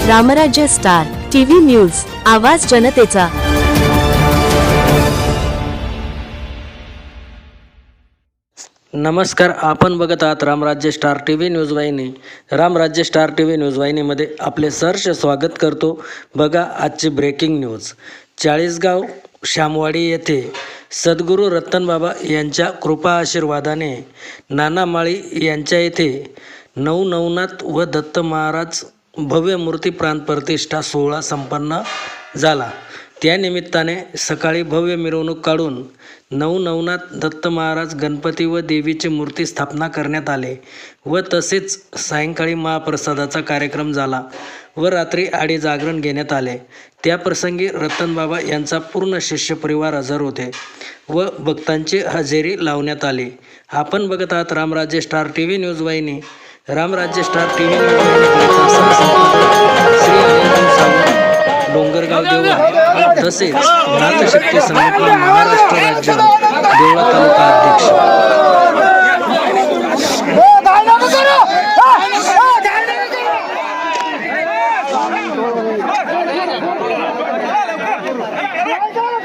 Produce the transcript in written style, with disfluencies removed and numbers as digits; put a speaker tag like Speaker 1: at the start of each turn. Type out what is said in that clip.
Speaker 1: रामराज्य Star TV news, आवाज जनतेचा।
Speaker 2: नमस्कार, आपण बघत आहात रामराज्य स्टार टीव्ही न्यूज वाहिनी। रामराज्य स्टार टीव्ही न्यूज वाहिनीमध्ये आपले सहर्ष स्वागत करतो। बघा आजची ब्रेकिंग न्यूज। चाळीसगाव श्यामवाडी येथे सद्गुरू रतनबाबा यांच्या कृपा आशीर्वादाने नाना माळी यांच्या येथे नवनाथ व दत्त महाराज भव्य मूर्ती प्राण प्रतिष्ठा सोहळा संपन्न झाला। त्यानिमित्ताने सकाळी भव्य मिरवणूक काढून नवनाथ दत्त महाराज गणपती व देवीची मूर्ती स्थापना करण्यात आले व तसेच सायंकाळी महाप्रसादाचा कार्यक्रम झाला व रात्री आडी जागरण घेण्यात आले। त्या प्रसंगी रतनबाबा यांचा पूर्ण शिष्य परिवार हजर होते व भक्तांची हजेरी लावण्यात आली। आपण बघत आहात रामराज्य स्टार टीव्ही न्यूज वाहिनी। रामराज्य स्टार टीव्ही न्यूज वाहिनीचा सहसंपादक श्री अनिल सावंत, डोंगरगाव देवळा, तसेच नाथशक्ती संघटना महाराष्ट्र राज्य देवळा तालुका अध्यक्ष।